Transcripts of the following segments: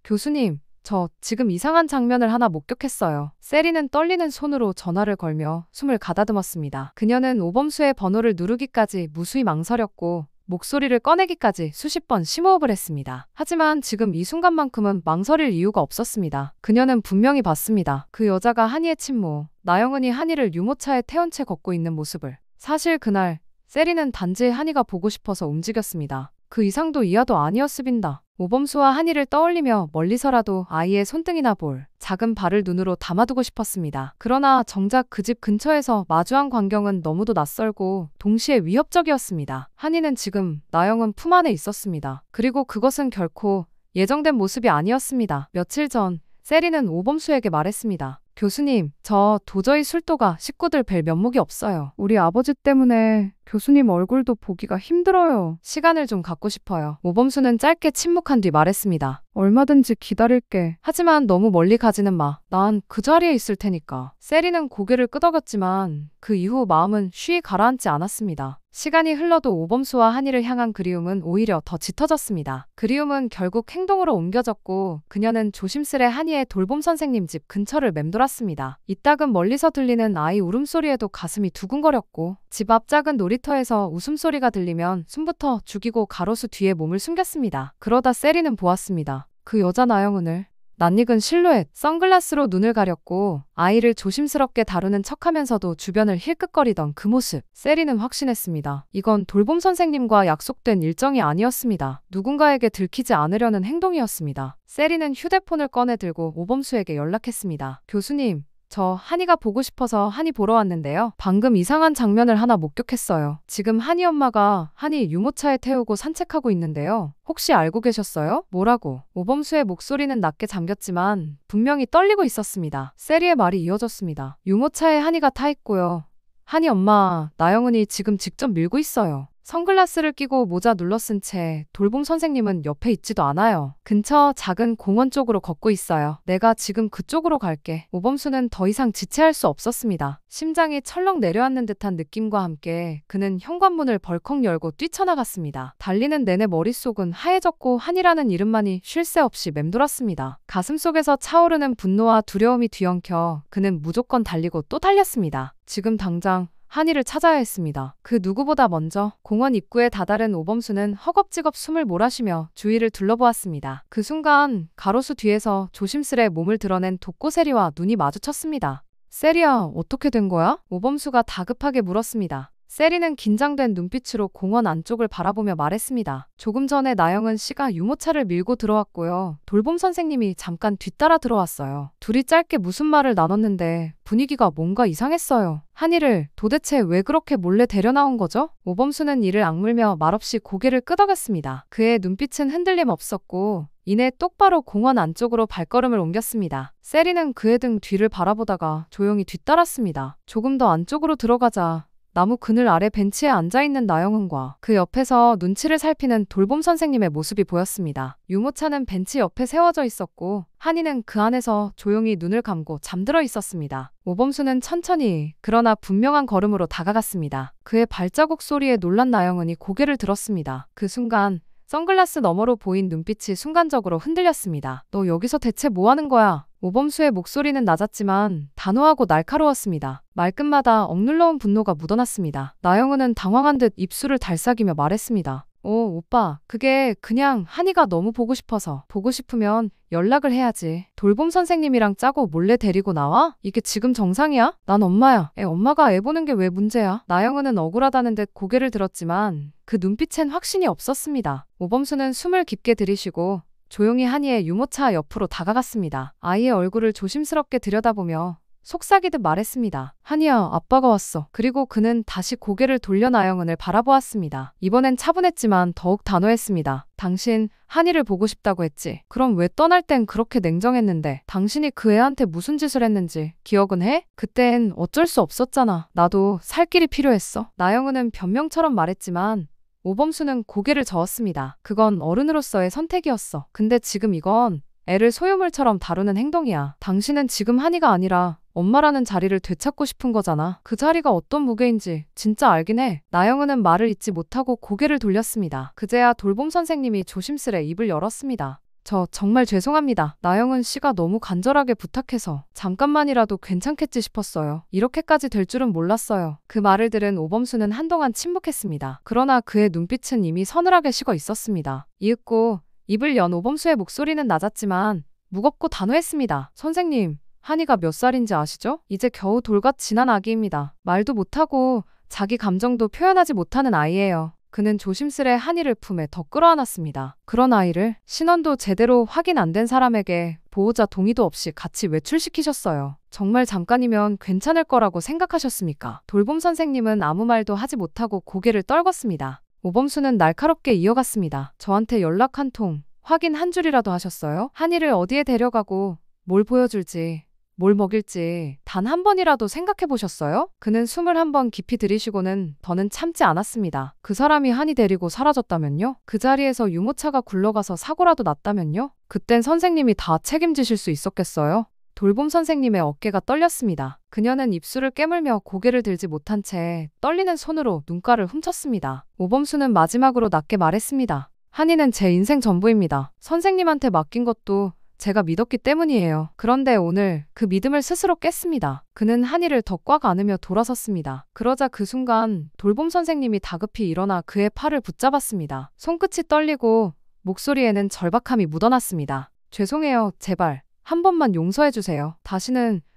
교수님, 저 지금 이상한 장면을 하나 목격했어요. 세리는 떨리는 손으로 전화를 걸며 숨을 가다듬었습니다. 그녀는 오범수의 번호를 누르기까지 무수히 망설였고 목소리를 꺼내기까지 수십 번 심호흡을 했습니다. 하지만 지금 이 순간만큼은 망설일 이유가 없었습니다. 그녀는 분명히 봤습니다. 그 여자가 한이의 친모, 나영은이 한이를 유모차에 태운 채 걷고 있는 모습을. 사실 그날 세리는 단지 한이가 보고 싶어서 움직였습니다. 그 이상도 이하도 아니었습니다. 오범수와 한이를 떠올리며 멀리서라도 아이의 손등이나 볼, 작은 발을 눈으로 담아두고 싶었습니다. 그러나 정작 그 집 근처에서 마주한 광경은 너무도 낯설고 동시에 위협적이었습니다. 한이는 지금 나영은 품 안에 있었습니다. 그리고 그것은 결코 예정된 모습이 아니었습니다. 며칠 전 세리는 오범수에게 말했습니다. 교수님, 저 도저히 술도가 식구들 뵐 면목이 없어요. 우리 아버지 때문에 교수님 얼굴도 보기가 힘들어요. 시간을 좀 갖고 싶어요. 오범수는 짧게 침묵한 뒤 말했습니다. 얼마든지 기다릴게. 하지만 너무 멀리 가지는 마. 난 그 자리에 있을 테니까. 세리는 고개를 끄덕였지만 그 이후 마음은 쉬이 가라앉지 않았습니다. 시간이 흘러도 오범수와 한이를 향한 그리움은 오히려 더 짙어졌습니다. 그리움은 결국 행동으로 옮겨졌고 그녀는 조심스레 한이의 돌봄 선생님 집 근처를 맴돌았습니다. 이따금 멀리서 들리는 아이 울음소리에도 가슴이 두근거렸고 집 앞 작은 놀이터에서 웃음소리가 들리면 숨부터 죽이고 가로수 뒤에 몸을 숨겼습니다. 그러다 세리는 보았습니다. 그 여자 나영은을. 낯익은 실루엣, 선글라스로 눈을 가렸고 아이를 조심스럽게 다루는 척하면서도 주변을 힐끗거리던 그 모습. 세리는 확신했습니다. 이건 돌봄 선생님과 약속된 일정이 아니었습니다. 누군가에게 들키지 않으려는 행동이었습니다. 세리는 휴대폰을 꺼내 들고 오범수에게 연락했습니다. 교수님, 저 한이가 보고 싶어서 한이 보러 왔는데요. 방금 이상한 장면을 하나 목격했어요. 지금 한이 엄마가 한이 유모차에 태우고 산책하고 있는데요. 혹시 알고 계셨어요? 뭐라고? 오범수의 목소리는 낮게 잠겼지만 분명히 떨리고 있었습니다. 세리의 말이 이어졌습니다. 유모차에 한이가 타 있고요. 한이 엄마, 나영은이 지금 직접 밀고 있어요. 선글라스를 끼고 모자 눌러쓴 채 돌봄 선생님은 옆에 있지도 않아요. 근처 작은 공원 쪽으로 걷고 있어요. 내가 지금 그쪽으로 갈게. 오범수는 더 이상 지체할 수 없었습니다. 심장이 철렁 내려앉는 듯한 느낌과 함께 그는 현관문을 벌컥 열고 뛰쳐나갔습니다. 달리는 내내 머릿속은 하얘졌고 한이라는 이름만이 쉴 새 없이 맴돌았습니다. 가슴속에서 차오르는 분노와 두려움이 뒤엉켜 그는 무조건 달리고 또 달렸습니다. 지금 당장 한이를 찾아야 했습니다. 그 누구보다 먼저 공원 입구에 다다른 오범수는 허겁지겁 숨을 몰아쉬며 주위를 둘러보았습니다. 그 순간 가로수 뒤에서 조심스레 몸을 드러낸 독고세리와 눈이 마주쳤습니다. 세리야, 어떻게 된 거야? 오범수가 다급하게 물었습니다. 세리는 긴장된 눈빛으로 공원 안쪽을 바라보며 말했습니다. 조금 전에 나영은 씨가 유모차를 밀고 들어왔고요. 돌봄 선생님이 잠깐 뒤따라 들어왔어요. 둘이 짧게 무슨 말을 나눴는데 분위기가 뭔가 이상했어요. 한이를 도대체 왜 그렇게 몰래 데려나온 거죠? 오범수는 이를 악물며 말없이 고개를 끄덕였습니다. 그의 눈빛은 흔들림 없었고 이내 똑바로 공원 안쪽으로 발걸음을 옮겼습니다. 세리는 그의 등 뒤를 바라보다가 조용히 뒤따랐습니다. 조금 더 안쪽으로 들어가자 나무 그늘 아래 벤치에 앉아있는 나영은과 그 옆에서 눈치를 살피는 돌봄 선생님의 모습이 보였습니다. 유모차는 벤치 옆에 세워져 있었고 한이는 그 안에서 조용히 눈을 감고 잠들어 있었습니다. 오범수는 천천히 그러나 분명한 걸음으로 다가갔습니다. 그의 발자국 소리에 놀란 나영은이 고개를 들었습니다. 그 순간 선글라스 너머로 보인 눈빛이 순간적으로 흔들렸습니다. 너 여기서 대체 뭐 하는 거야? 오범수의 목소리는 낮았지만 단호하고 날카로웠습니다. 말끝마다 억눌러온 분노가 묻어났습니다. 나영은은 당황한 듯 입술을 달싹이며 말했습니다. 오빠, 그게 그냥 한이가 너무 보고 싶어서. 보고 싶으면 연락을 해야지. 돌봄 선생님이랑 짜고 몰래 데리고 나와? 이게 지금 정상이야? 난 엄마야. 엄마가 애 보는 게 왜 문제야? 나영은은 억울하다는 듯 고개를 들었지만 그 눈빛엔 확신이 없었습니다. 오범수는 숨을 깊게 들이쉬고 조용히 한이의 유모차 옆으로 다가갔습니다. 아이의 얼굴을 조심스럽게 들여다보며 속삭이듯 말했습니다. 한이야, 아빠가 왔어. 그리고 그는 다시 고개를 돌려 나영은을 바라보았습니다. 이번엔 차분했지만 더욱 단호했습니다. 당신 한이를 보고 싶다고 했지. 그럼 왜 떠날 땐 그렇게 냉정했는데 당신이 그 애한테 무슨 짓을 했는지 기억은 해? 그땐 어쩔 수 없었잖아. 나도 살 길이 필요했어. 나영은은 변명처럼 말했지만 오범수는 고개를 저었습니다. 그건 어른으로서의 선택이었어. 근데 지금 이건 애를 소유물처럼 다루는 행동이야. 당신은 지금 한이가 아니라 엄마라는 자리를 되찾고 싶은 거잖아. 그 자리가 어떤 무게인지 진짜 알긴 해. 나영은은 말을 잇지 못하고 고개를 돌렸습니다. 그제야 돌봄 선생님이 조심스레 입을 열었습니다. 저 정말 죄송합니다. 나영은 씨가 너무 간절하게 부탁해서 잠깐만이라도 괜찮겠지 싶었어요. 이렇게까지 될 줄은 몰랐어요. 그 말을 들은 오범수는 한동안 침묵했습니다. 그러나 그의 눈빛은 이미 서늘하게 식어 있었습니다. 이윽고 입을 연 오범수의 목소리는 낮았지만 무겁고 단호했습니다. 선생님, 한이가 몇 살인지 아시죠? 이제 겨우 돌갓 지난 아기입니다. 말도 못하고 자기 감정도 표현하지 못하는 아이예요. 그는 조심스레 한이를 품에 더 끌어안았습니다. 그런 아이를 신원도 제대로 확인 안 된 사람에게 보호자 동의도 없이 같이 외출시키셨어요. 정말 잠깐이면 괜찮을 거라고 생각하셨습니까? 돌봄 선생님은 아무 말도 하지 못하고 고개를 떨궜습니다. 오범수는 날카롭게 이어갔습니다. 저한테 연락 한 통, 확인 한 줄이라도 하셨어요? 한이를 어디에 데려가고 뭘 보여줄지, 뭘 먹일지 단 한 번이라도 생각해 보셨어요? 그는 숨을 한 번 깊이 들이쉬고는 더는 참지 않았습니다. 그 사람이 한이 데리고 사라졌다면요? 그 자리에서 유모차가 굴러가서 사고라도 났다면요? 그땐 선생님이 다 책임지실 수 있었겠어요? 돌봄 선생님의 어깨가 떨렸습니다. 그녀는 입술을 깨물며 고개를 들지 못한 채 떨리는 손으로 눈가를 훔쳤습니다. 오범수는 마지막으로 낮게 말했습니다. 한이는 제 인생 전부입니다. 선생님한테 맡긴 것도 제가 믿었기 때문이에요. 그런데 오늘 그 믿음을 스스로 깼습니다. 그는 한이를 더 꽉 안으며 돌아섰습니다. 그러자 그 순간 돌봄 선생님이 다급히 일어나 그의 팔을 붙잡았습니다. 손끝이 떨리고 목소리에는 절박함이 묻어났습니다. 죄송해요. 제발 한 번만 용서해주세요.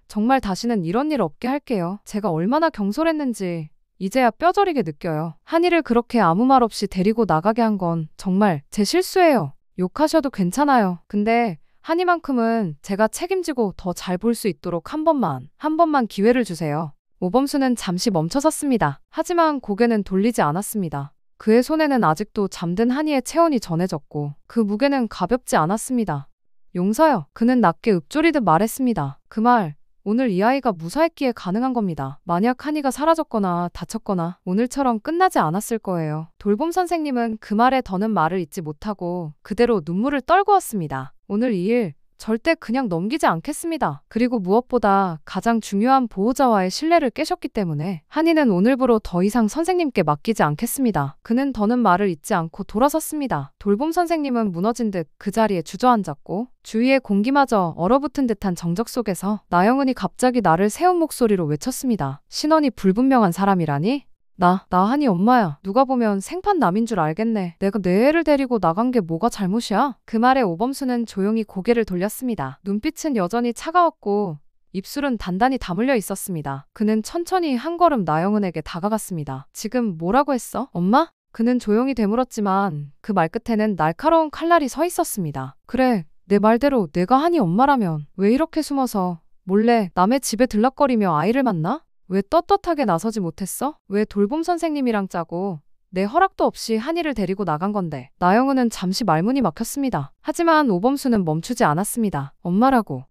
정말 다시는 이런 일 없게 할게요. 제가 얼마나 경솔했는지 이제야 뼈저리게 느껴요. 한이를 그렇게 아무 말 없이 데리고 나가게 한 건 정말 제 실수예요. 욕하셔도 괜찮아요. 근데 한이만큼은 제가 책임지고 더 잘 볼 수 있도록 한 번만 기회를 주세요. 오범수는 잠시 멈춰섰습니다. 하지만 고개는 돌리지 않았습니다. 그의 손에는 아직도 잠든 한이의 체온이 전해졌고 그 무게는 가볍지 않았습니다. 용서요. 그는 낮게 읊조리듯 말했습니다. 그 말, 오늘 이 아이가 무사했기에 가능한 겁니다. 만약 한이가 사라졌거나 다쳤거나 오늘처럼 끝나지 않았을 거예요. 돌봄 선생님은 그 말에 더는 말을 잇지 못하고 그대로 눈물을 떨구었습니다. 오늘 이 일 절대 그냥 넘기지 않겠습니다. 그리고 무엇보다 가장 중요한 보호자와의 신뢰를 깨셨기 때문에 한이는 오늘부로 더 이상 선생님께 맡기지 않겠습니다. 그는 더는 말을 잇지 않고 돌아섰습니다. 돌봄 선생님은 무너진 듯 그 자리에 주저앉았고 주위의 공기마저 얼어붙은 듯한 정적 속에서 나영은이 갑자기 나를 세운 목소리로 외쳤습니다. 신원이 불분명한 사람이라니? 나 한이 엄마야. 누가 보면 생판남인 줄 알겠네. 내가 내 애를 데리고 나간 게 뭐가 잘못이야? 그 말에 오범수는 조용히 고개를 돌렸습니다. 눈빛은 여전히 차가웠고 입술은 단단히 다물려 있었습니다. 그는 천천히 한 걸음 나영은에게 다가갔습니다. 지금 뭐라고 했어? 엄마? 그는 조용히 되물었지만 그 말끝에는 날카로운 칼날이 서 있었습니다. 그래, 내 말대로 내가 한이 엄마라면 왜 이렇게 숨어서 몰래 남의 집에 들락거리며 아이를 만나? 왜 떳떳하게 나서지 못했어? 왜 돌봄 선생님이랑 짜고 내 허락도 없이 한이를 데리고 나간 건데? 나영은은 잠시 말문이 막혔습니다. 하지만 오범수는 멈추지 않았습니다.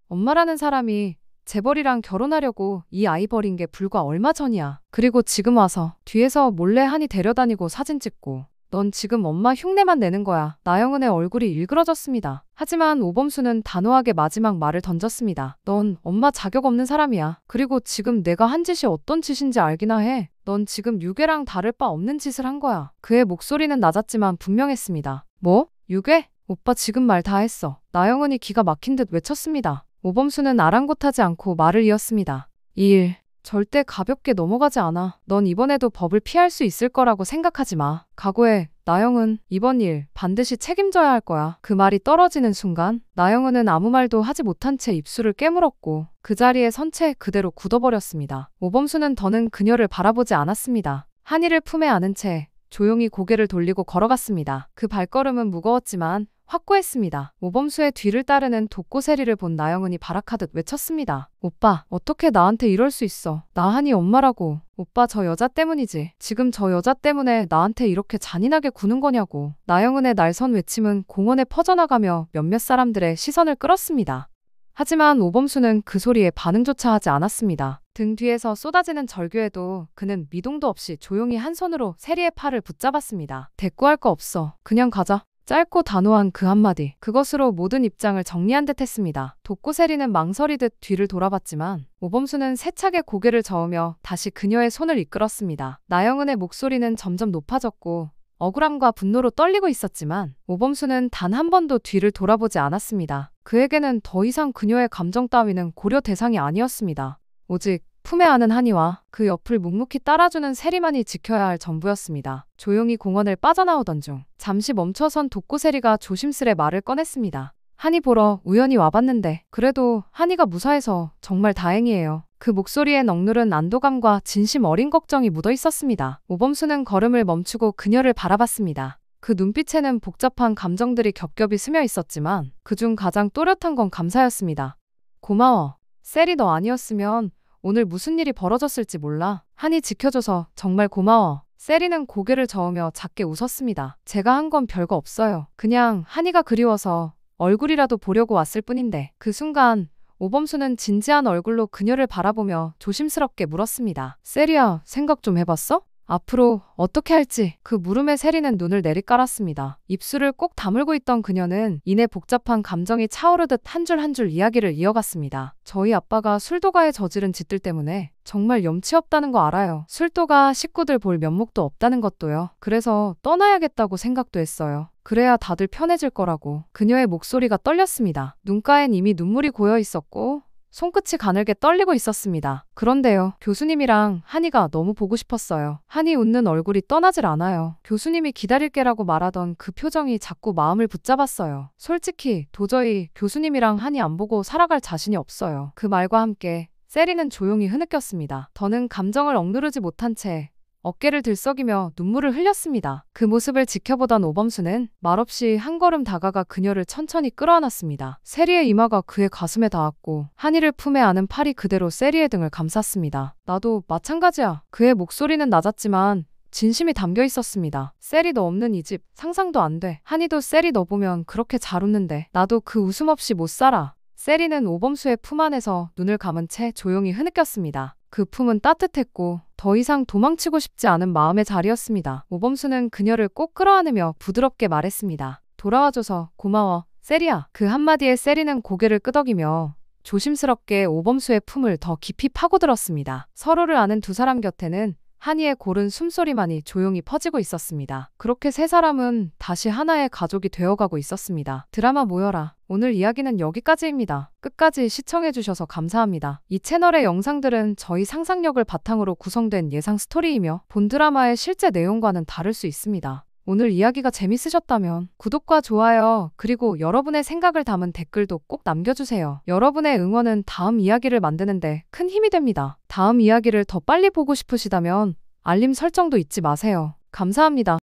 엄마라는 사람이 재벌이랑 결혼하려고 이 아이 버린 게 불과 얼마 전이야. 그리고 지금 와서 뒤에서 몰래 한이 데려다니고 사진 찍고 넌 지금 엄마 흉내만 내는 거야. 나영은의 얼굴이 일그러졌습니다. 하지만 오범수는 단호하게 마지막 말을 던졌습니다. 넌 엄마 자격 없는 사람이야. 그리고 지금 내가 한 짓이 어떤 짓인지 알기나 해. 넌 지금 유괴랑 다를 바 없는 짓을 한 거야. 그의 목소리는 낮았지만 분명했습니다. 뭐? 유괴? 오빠 지금 말 다 했어. 나영은이 기가 막힌 듯 외쳤습니다. 오범수는 아랑곳하지 않고 말을 이었습니다. 이 일 절대 가볍게 넘어가지 않아. 넌 이번에도 법을 피할 수 있을 거라고 생각하지 마. 각오해. 나영은 이번 일 반드시 책임져야 할 거야. 그 말이 떨어지는 순간 나영은은 아무 말도 하지 못한 채 입술을 깨물었고 그 자리에 선 채 그대로 굳어버렸습니다. 오범수는 더는 그녀를 바라보지 않았습니다. 한이를 품에 안은 채 조용히 고개를 돌리고 걸어갔습니다. 그 발걸음은 무거웠지만 확고했습니다. 오범수의 뒤를 따르는 독고세리를 본 나영은이 발악하듯 외쳤습니다. 오빠, 어떻게 나한테 이럴 수 있어? 나 한이 엄마라고. 오빠 저 여자 때문이지. 지금 저 여자 때문에 나한테 이렇게 잔인하게 구는 거냐고. 나영은의 날선 외침은 공원에 퍼져나가며 몇몇 사람들의 시선을 끌었습니다. 하지만 오범수는 그 소리에 반응조차 하지 않았습니다. 등 뒤에서 쏟아지는 절규에도 그는 미동도 없이 조용히 한 손으로 세리의 팔을 붙잡았습니다. 대꾸할 거 없어. 그냥 가자. 짧고 단호한 그 한마디. 그것으로 모든 입장을 정리한 듯 했습니다. 독고세리는 망설이듯 뒤를 돌아봤지만 오범수는 세차게 고개를 저으며 다시 그녀의 손을 이끌었습니다. 나영은의 목소리는 점점 높아졌고 억울함과 분노로 떨리고 있었지만 오범수는 단 한 번도 뒤를 돌아보지 않았습니다. 그에게는 더 이상 그녀의 감정 따위는 고려 대상이 아니었습니다. 오직 품에 안은 한이와 그 옆을 묵묵히 따라주는 세리만이 지켜야 할 전부였습니다. 조용히 공원을 빠져나오던 중 잠시 멈춰선 독고세리가 조심스레 말을 꺼냈습니다. 한이 보러 우연히 와봤는데 그래도 한이가 무사해서 정말 다행이에요. 그 목소리엔 억누른 안도감과 진심 어린 걱정이 묻어 있었습니다. 오범수는 걸음을 멈추고 그녀를 바라봤습니다. 그 눈빛에는 복잡한 감정들이 겹겹이 스며 있었지만 그중 가장 또렷한 건 감사였습니다. 고마워. 셀이 너 아니었으면 오늘 무슨 일이 벌어졌을지 몰라. 한이 지켜줘서 정말 고마워. 셀이는 고개를 저으며 작게 웃었습니다. 제가 한 건 별거 없어요. 그냥 한이가 그리워서 얼굴이라도 보려고 왔을 뿐인데. 그 순간 오범수는 진지한 얼굴로 그녀를 바라보며 조심스럽게 물었습니다. 셀이야, 생각 좀 해봤어? 앞으로 어떻게 할지. 그 물음에 세리는 눈을 내리깔았습니다. 입술을 꼭 다물고 있던 그녀는 이내 복잡한 감정이 차오르듯 한 줄 한 줄 이야기를 이어갔습니다. 저희 아빠가 술도가에 저지른 짓들 때문에 정말 염치 없다는 거 알아요. 술도가 식구들 볼 면목도 없다는 것도요. 그래서 떠나야겠다고 생각도 했어요. 그래야 다들 편해질 거라고. 그녀의 목소리가 떨렸습니다. 눈가엔 이미 눈물이 고여 있었고 손끝이 가늘게 떨리고 있었습니다. 그런데요, 교수님이랑 한이가 너무 보고 싶었어요. 한이 웃는 얼굴이 떠나질 않아요. 교수님이 기다릴게라고 말하던 그 표정이 자꾸 마음을 붙잡았어요. 솔직히 도저히 교수님이랑 한이 안 보고 살아갈 자신이 없어요. 그 말과 함께 세리는 조용히 흐느꼈습니다. 더는 감정을 억누르지 못한 채 어깨를 들썩이며 눈물을 흘렸습니다. 그 모습을 지켜보던 오범수는 말없이 한 걸음 다가가 그녀를 천천히 끌어안았습니다. 세리의 이마가 그의 가슴에 닿았고 한이를 품에 안은 팔이 그대로 세리의 등을 감쌌습니다. 나도 마찬가지야. 그의 목소리는 낮았지만 진심이 담겨 있었습니다. 셀이 너 없는 이 집 상상도 안 돼. 한이도 셀이 너 보면 그렇게 잘 웃는데 나도 그 웃음 없이 못 살아. 세리는 오범수의 품 안에서 눈을 감은 채 조용히 흐느꼈습니다. 그 품은 따뜻했고 더 이상 도망치고 싶지 않은 마음의 자리였습니다. 오범수는 그녀를 꼭 끌어안으며 부드럽게 말했습니다. 돌아와줘서 고마워, 세리야. 그 한마디에 세리는 고개를 끄덕이며 조심스럽게 오범수의 품을 더 깊이 파고들었습니다. 서로를 아는 두 사람 곁에는 한이의 고른 숨소리만이 조용히 퍼지고 있었습니다. 그렇게 세 사람은 다시 하나의 가족이 되어가고 있었습니다. 드라마 모여라. 오늘 이야기는 여기까지입니다. 끝까지 시청해주셔서 감사합니다. 이 채널의 영상들은 저희 상상력을 바탕으로 구성된 예상 스토리이며 본 드라마의 실제 내용과는 다를 수 있습니다. 오늘 이야기가 재밌으셨다면 구독과 좋아요 그리고 여러분의 생각을 담은 댓글도 꼭 남겨주세요. 여러분의 응원은 다음 이야기를 만드는데 큰 힘이 됩니다. 다음 이야기를 더 빨리 보고 싶으시다면 알림 설정도 잊지 마세요. 감사합니다.